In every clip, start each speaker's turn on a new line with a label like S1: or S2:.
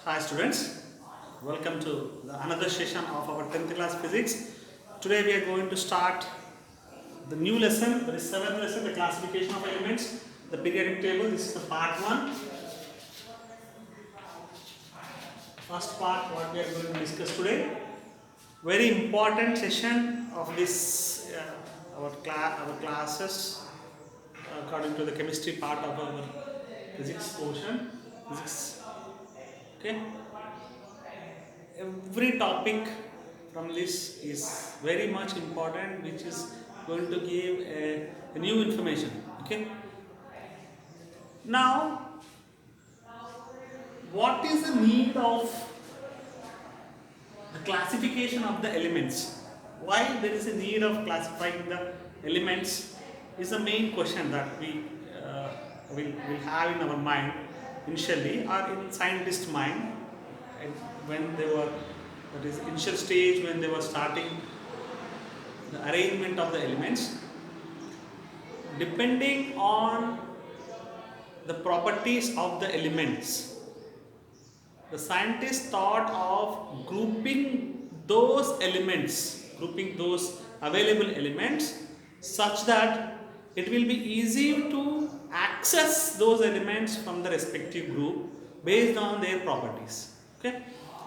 S1: Hi students, welcome to another session of our 10th class physics. Today we are going to start the new lesson, that is 7th lesson, the classification of elements, the periodic table. This is the part 1. First part what we are going to discuss today. Very important session of this our classes according to the chemistry part of our physics portion. Physics. Okay. Every topic from this is very much important, which is going to give a new information. Okay. Now, what is the need of the classification of the elements? Why there is a need of classifying the elements is the main question that we will have in our mind initially, or in scientist mind, and when they were, that is initial stage, when they were starting the arrangement of the elements. Depending on the properties of the elements, the scientists thought of grouping those available elements such that it will be easy to access those elements from the respective group based on their properties. Okay,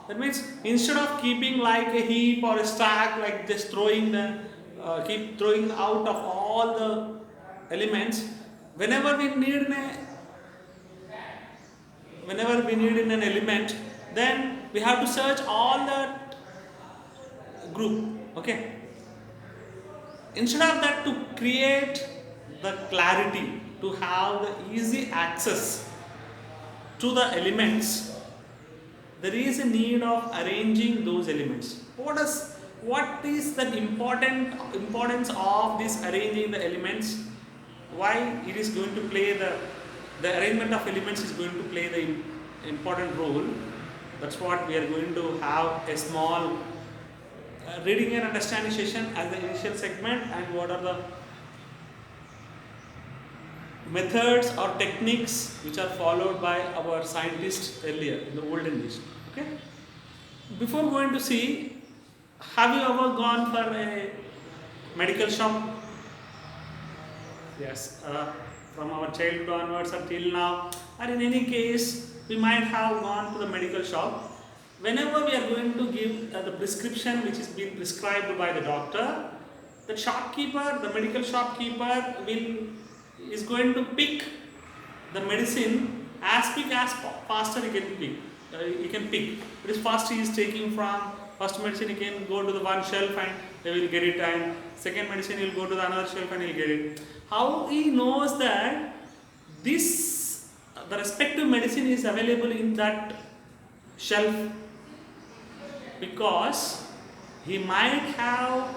S1: that means instead of keeping like a heap or a stack, like just throwing the keep throwing out of all the elements, whenever we need a whenever we need in an element, then we have to search all that group. Okay, instead of that, to create the clarity, to have the easy access to the elements, there is a need of arranging those elements. What is the importance of this arranging the elements? Why it is going to play the arrangement of elements is going to play the important role? That's what we are going to have a small reading and understanding session as the initial segment, and what are the methods or techniques which are followed by our scientists earlier in the olden days. Okay, before going to see, have you ever gone for a medical shop? Yes, from our childhood onwards until now, or in any case, we might have gone to the medical shop. Whenever we are going to give the prescription which is being prescribed by the doctor, the shopkeeper, the medical shopkeeper, is going to pick the medicine as quick as faster he can pick. He can pick. It is fast he is taking from first medicine, he can go to the one shelf and they will get it, and second medicine he will go to the another shelf and he will get it. How he knows that this the respective medicine is available in that shelf? Because he might have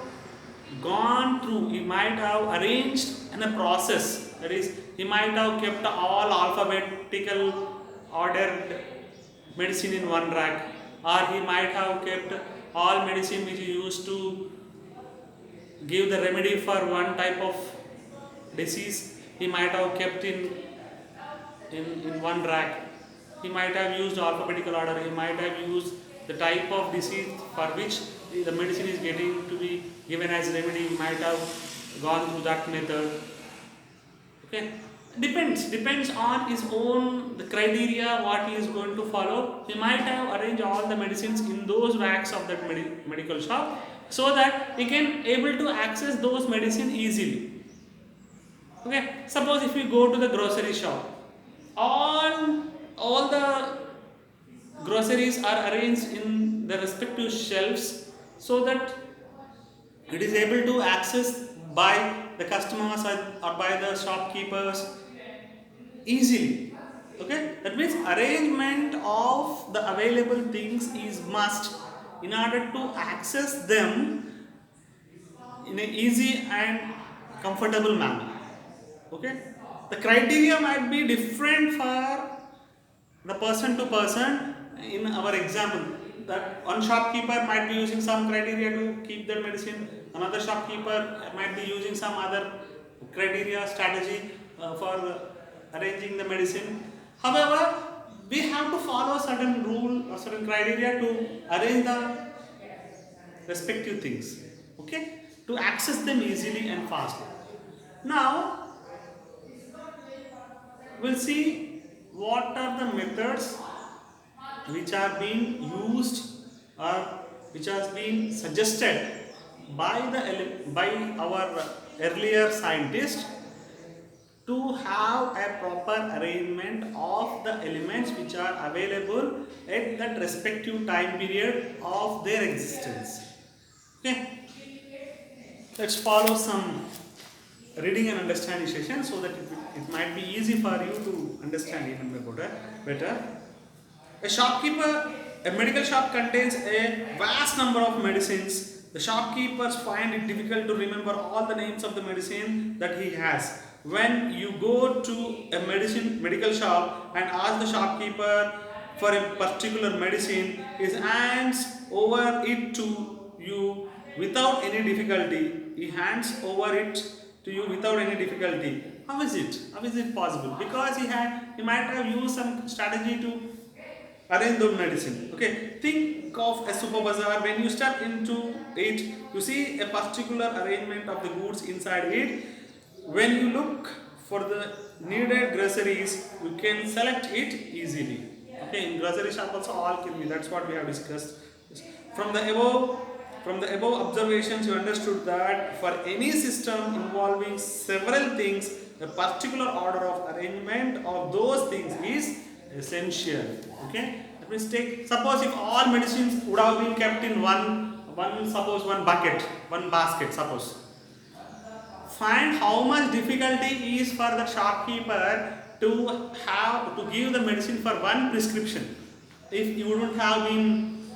S1: he might have arranged in a process, that is, he might have kept all alphabetical ordered medicine in one rack, or he might have kept all medicine which he used to give the remedy for one type of disease, he might have kept in one rack. He might have used alphabetical order, he might have used the type of disease for which the medicine is getting to be given as remedy, he might have gone through that method. Okay, depends on his own the criteria what he is going to follow. He might have arranged all the medicines in those racks of that medical shop, so that he can able to access those medicine easily. Okay, suppose if you go to the grocery shop, all the groceries are arranged in the respective shelves, so that it is able to access by the customers or by the shopkeepers easily. Okay, that means arrangement of the available things is must in order to access them in an easy and comfortable manner. Okay, the criteria might be different for the person to person. In our example, that one shopkeeper might be using some criteria to keep their medicine, another shopkeeper might be using some other criteria strategy for arranging the medicine. However, we have to follow certain rule or certain criteria to arrange the respective things, okay, to access them easily and fastly. Now we'll see what are the methods which are being used or which has been suggested by by our earlier scientists to have a proper arrangement of the elements which are available at that respective time period of their existence. Okay, let's follow some reading and understanding session so that it might be easy for you to understand even better. A medical shop contains a vast number of medicines. The shopkeepers find it difficult to remember all the names of the medicine that he has. When you go to a medical shop and ask the shopkeeper for a particular medicine, he hands over it to you without any difficulty. He hands over it to you without any difficulty. How is it? How is it possible? Because he might have used some strategy to arrange the medicine. Okay, think of a super bazaar. When you step into it, you see a particular arrangement of the goods inside it. When you look for the needed groceries, you can select it easily. Okay, in grocery shop also all can be. That's what we have discussed. From the above, from the above observations, you understood that for any system involving several things, a particular order of arrangement of those things is essential. Okay, that means suppose if all medicines would have been kept in one bucket, one basket, suppose. Find how much difficulty is for the shopkeeper to have to give the medicine for one prescription if you wouldn't have been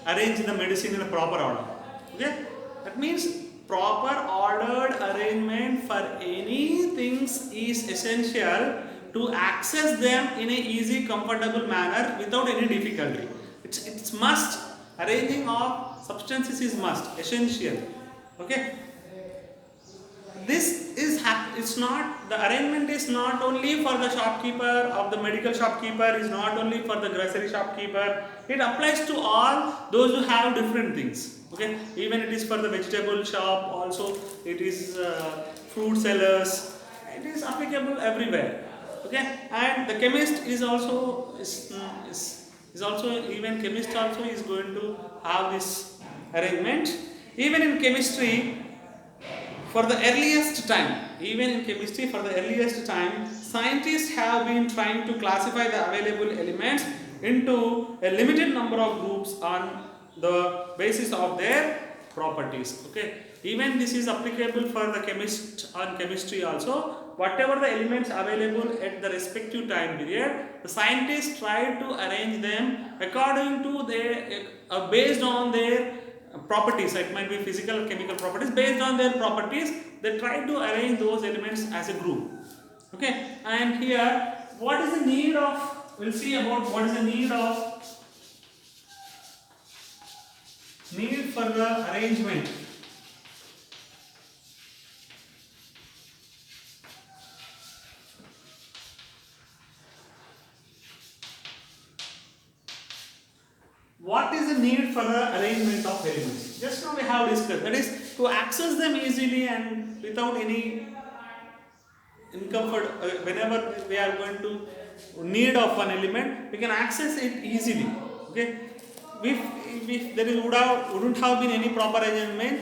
S1: arranged the medicine in a proper order. Okay, that means proper ordered arrangement for any things is essential to access them in a easy, comfortable manner without any difficulty. It's must. Arranging of substances is must, essential. Okay, this is it's not, the arrangement is not only for the shopkeeper of the medical shopkeeper, is not only for the grocery shopkeeper, it applies to all those who have different things. Okay, even it is for the vegetable shop also, it is fruit sellers, it is applicable everywhere. Okay, and the chemist is also is also, even chemist also is going to have this arrangement. Even in chemistry, for the earliest time, even in chemistry, for the earliest time, scientists have been trying to classify the available elements into a limited number of groups on the basis of their properties. Okay, even this is applicable for the chemist on chemistry also. Whatever the elements available at the respective time period, the scientists try to arrange them according to their based on their properties. It might be physical, chemical properties. Based on their properties, they try to arrange those elements as a group. Okay, and here, what is the need of? We'll see about what is the need for the arrangement. What is the need for the arrangement of elements? Just now we have discussed. That is to access them easily and without any discomfort. Whenever we are going to need of an element, we can access it easily. Okay. If there wouldn't have been any proper arrangement,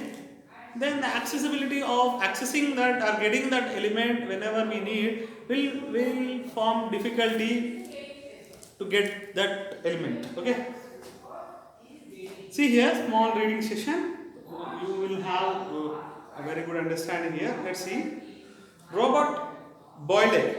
S1: then the accessibility of accessing that or getting that element whenever we need will form difficulty to get that element. Okay. See here, small reading session. You will have a very good understanding here. Let's see. Robert Boyle.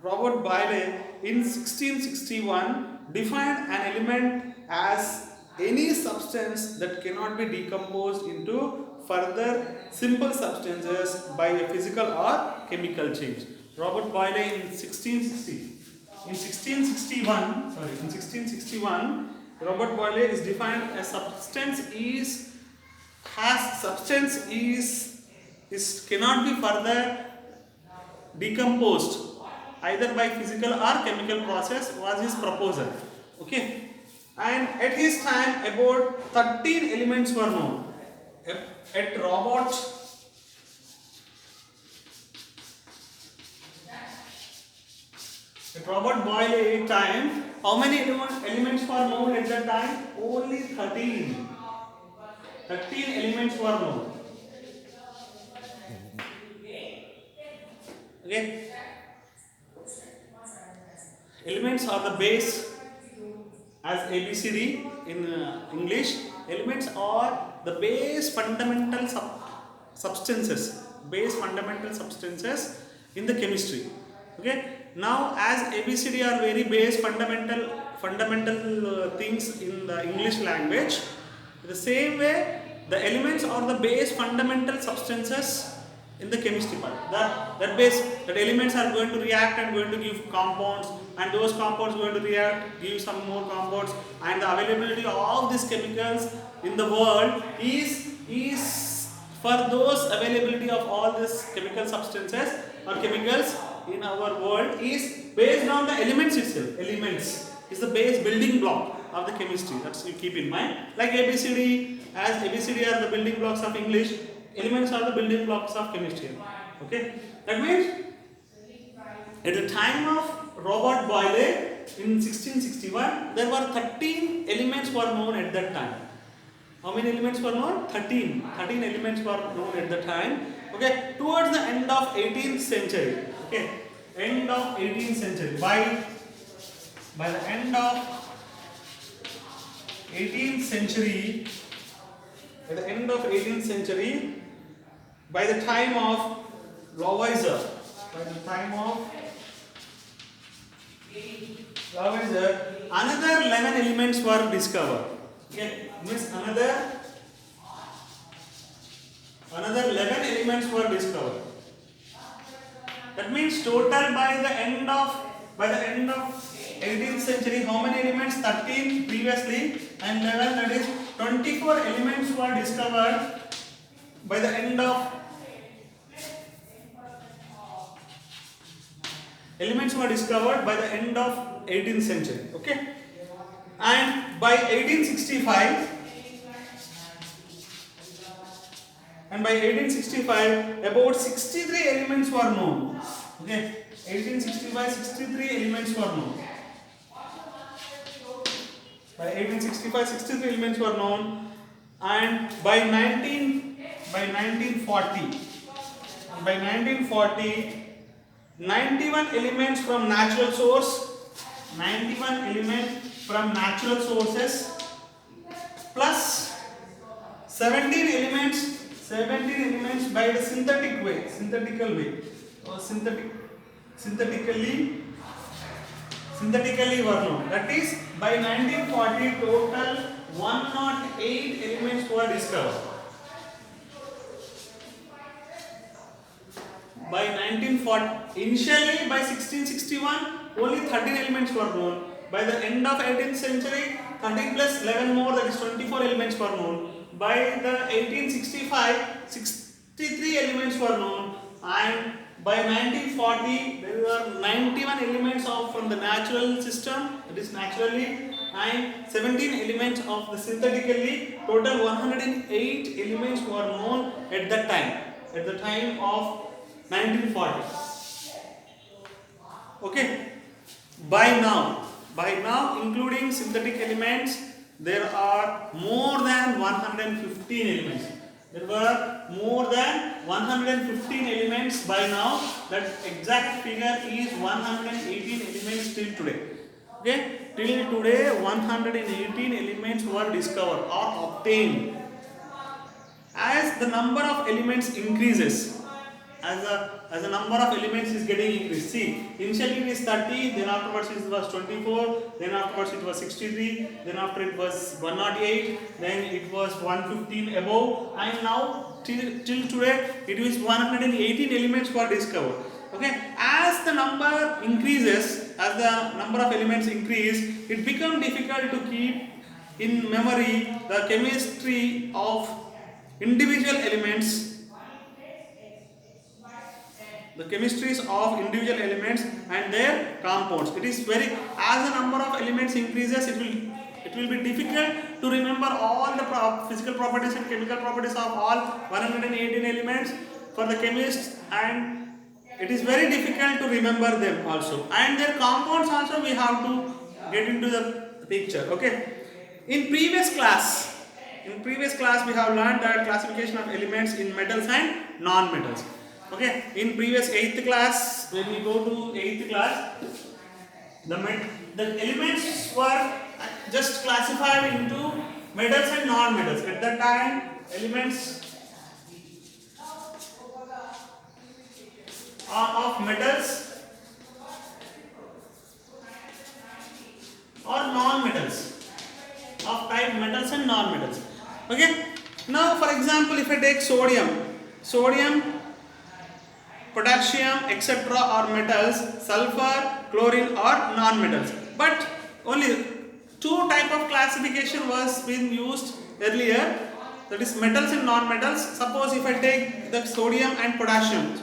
S1: Robert Boyle in 1661 defined an element as any substance that cannot be decomposed into further simple substances by a physical or chemical change. Robert Boyle in 1661, Robert Boyle is defined as substance is cannot be further decomposed either by physical or chemical process was his proposal. Okay, and at his time about 13 elements were known. At Robert Boyle time, how many elements were known at that time? Only 13. 13 elements were known. Okay. Elements are the base as ABCD in English. Elements are the base fundamental substances. Base fundamental substances in the chemistry. Okay. Now, as ABCD are very base fundamental things in the English language, the same way the elements are the base fundamental substances in the chemistry part. That elements are going to react and going to give compounds, and those compounds going to react, give some more compounds, and the availability of these chemicals in the world is for those availability of all these chemical substances or chemicals in our world is based on the elements itself. Elements is the base building block of the chemistry. That's you keep in mind. Like ABCD, as ABCD are the building blocks of English, elements are the building blocks of chemistry. Okay, that means at the time of Robert Boyle in 1661, there were 13 elements were known at that time. How many elements were known? 13. 13 elements were known at the time. Okay, towards the end of 18th century. Okay, end of 18th century. By the end of 18th century, at the end of 18th century, by the time of Lavoisier, another 11 elements were discovered. Okay, means another 11 elements were discovered. That means total by the end of 18th century, how many elements? 13 previously and 11, that is 24 elements were discovered by the end of 18th century. Okay, and by 1865 about 63 elements were known. Okay, 1865 63 elements were known. By 1865 63 elements were known, and by 1940 91 elements from natural source, 91 elements from natural sources plus 17 elements by the synthetically were known. That is, by 1940 total 108 elements were discovered. By 1940, initially by 1661 only 13 elements were known. By the end of 18th century, 13 plus 11 more, that is 24 elements were known. By the 1865, 63 elements were known, and by 1940 there were 91 elements from the natural system, that is naturally, and 17 elements of the synthetically. Total 108 elements were known at that time, at the time of 1940. Okay, by now including synthetic elements, there are more than 115 elements. There were more than 115 elements by now. That exact figure is 118 elements till today. Okay, till today 118 elements were discovered or obtained. As the number of elements increases, as the number of elements is getting increased. See, initially it is 30, then afterwards it was 24, then afterwards it was 63, then after it was 108, then it was 115 above, and now till today it is 118 elements were discovered. Okay, as the number increases, as the number of elements increase, it becomes difficult to keep in memory the chemistry of individual elements. the chemistries of individual elements and their compounds. It is very, as the number of elements increases, it will be difficult to remember all the physical properties and chemical properties of all 118 elements for the chemists, and it is very difficult to remember them also, and their compounds also we have to get into the picture. Okay, in previous class we have learned that classification of elements in metals and non-metals. Okay, in previous 8th class, when we go to 8th class, the elements were just classified into metals and non-metals. At that time, elements are of metals or non-metals, of type metals and non-metals. Okay, now for example, if I take sodium, potassium, etc. are metals, sulfur, chlorine are non-metals. But only two type of classification was being used earlier, that is metals and non-metals. Suppose if I take the sodium and potassium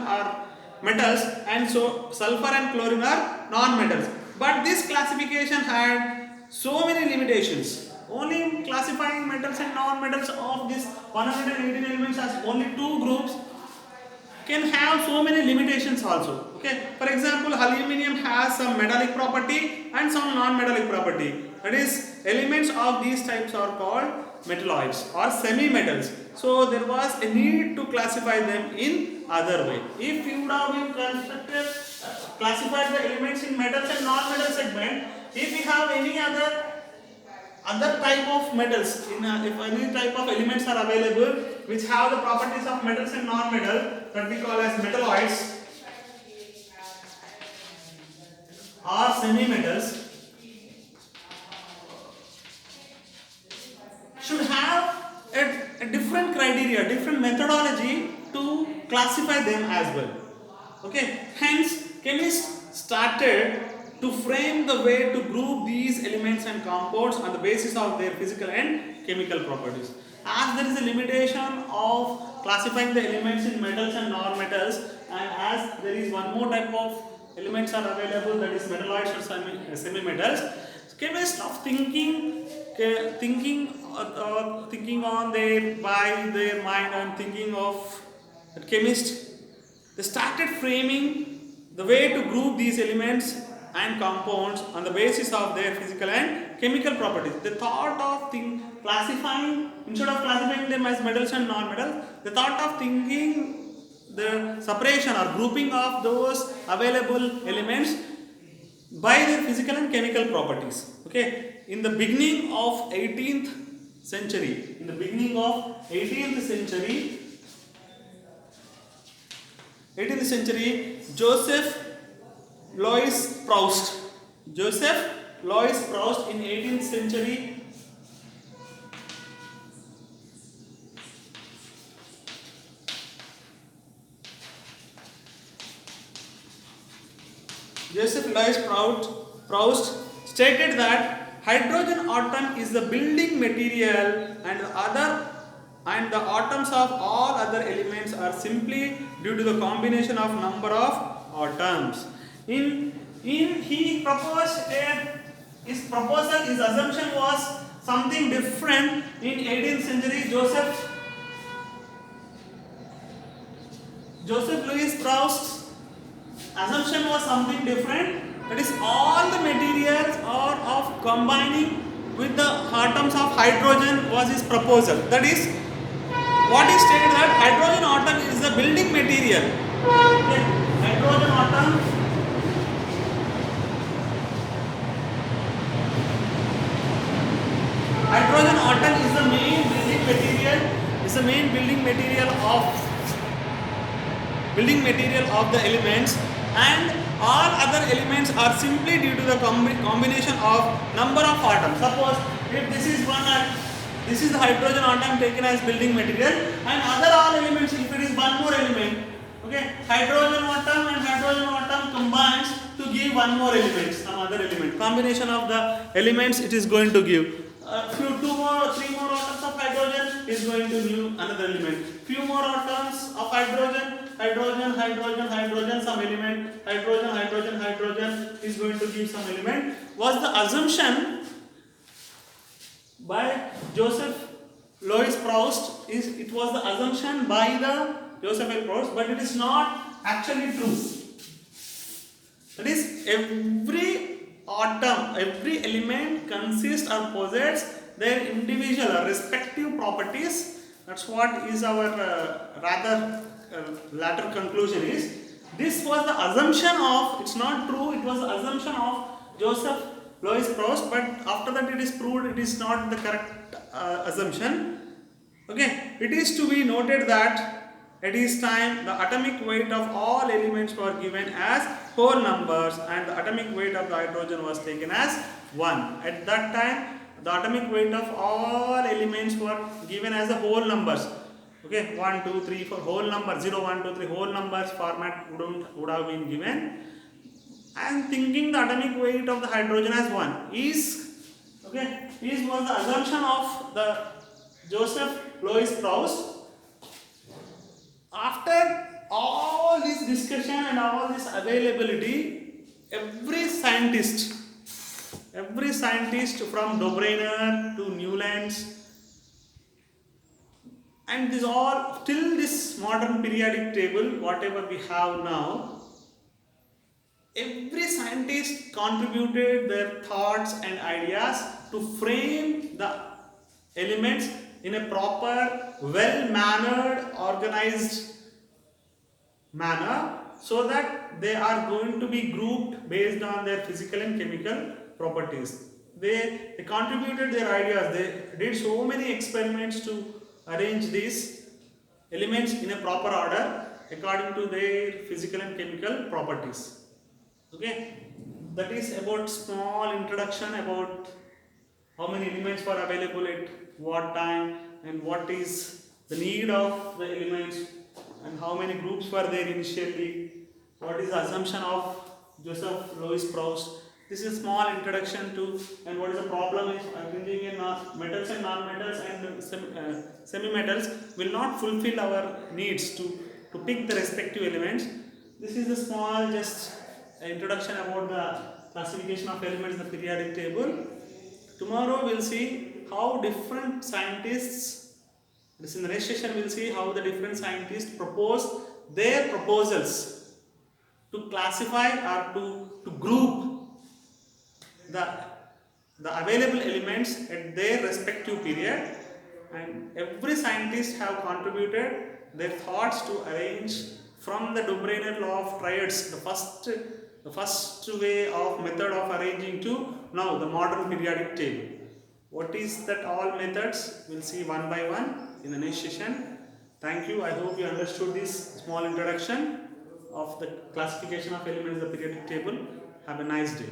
S1: are metals, and so sulfur and chlorine are non-metals. But this classification had so many limitations. Only in classifying metals and non-metals of this 118 elements as only two groups can have so many limitations also. Okay, for example, aluminum has some metallic property and some non-metallic property. That is, elements of these types are called metalloids or semi-metals. So there was a need to classify them in other way. If you would have been classified the elements in metals and non-metal segment, if we have any other type of metals, if any type of elements are available which have the properties of metals and non-metal, that we call as metalloids or semi-metals, should have a different criteria, different methodology to classify them as well. Okay, hence chemists started to frame the way to group these elements and compounds on the basis of their physical and chemical properties. As there is a limitation of classifying the elements in metals and non-metals, and as there is one more type of elements are available, that is metalloids or semi-metals, chemists of thinking on their mind and thinking of chemists, they started framing the way to group these elements and compounds on the basis of their physical and chemical properties. They thought of classifying, instead of classifying them as metals and non-metals, they thought of thinking the separation or grouping of those available elements by their physical and chemical properties. Okay, in the beginning of 18th century, Joseph Louis Proust in 18th century Proust stated that hydrogen atom is the building material, and the atoms of all other elements are simply due to the combination of number of atoms. His assumption was something different. In 18th century, Joseph Louis Proust's assumption was something different. That is, all the materials are of combining with the atoms of hydrogen was his proposal. That is, what he stated, that hydrogen atom is the building material. Okay. Hydrogen atom is the main building material of the elements, and all other elements are simply due to the combination of number of atoms. Suppose if this is the hydrogen atom taken as building material, and other all elements, if it is one more element, okay, hydrogen atom combines to give one more element, some other element. Combination of the elements it is going to give. Three more atoms of hydrogen is going to give another element. Few more atoms of hydrogen hydrogen, hydrogen, hydrogen, some element, hydrogen, hydrogen, hydrogen is going to give some element, was the assumption by Joseph Louis Proust. It was the assumption by the Joseph L. Proust, but it is not actually true. That is, every atom, every element consists or possesses their individual or respective properties. That's what is our rather latter conclusion is. This was the assumption of, it's not true, it was the assumption of Joseph Louis Proust, but after that it is proved it is not the correct assumption. Okay, it is to be noted that at this time the atomic weight of all elements were given as whole numbers and the atomic weight of the hydrogen was taken as 1. At that time the atomic weight of all elements were given as a whole numbers. Okay, 1, 2, 3, 4 whole number, 0, 1, 2, 3 whole numbers format would have been given. I am thinking the atomic weight of the hydrogen as 1 is, okay, this was the assumption of the Joseph Louis Proust. After all this discussion and all this availability, every scientist from Dobriner to Newlands and this all till this modern periodic table, whatever we have now, every scientist contributed their thoughts and ideas to frame the elements in a proper, well-mannered, organized manner so that they are going to be grouped based on their physical and chemical properties. They contributed their ideas, they did so many experiments to arrange these elements in a proper order according to their physical and chemical properties. Okay, that is about small introduction about how many elements were available at what time and what is the need of the elements and how many groups were there initially, what is the assumption of Joseph Louis Proust. This is a small introduction to, and what is the problem is arranging in metals and non-metals and semi-metals will not fulfill our needs to pick the respective elements. This is a small just introduction about the classification of elements in the periodic table. Tomorrow we'll see how different scientists, this in the next session we'll see how the different scientists propose their proposals to classify or to group the available elements at their respective period, and every scientist have contributed their thoughts to arrange from the Dobriner law of triads, the first way of method of arranging to now the modern periodic table. What is that all methods? We'll see one by one in the next session. Thank you. I hope you understood this small introduction of the classification of elements in the periodic table. Have a nice day.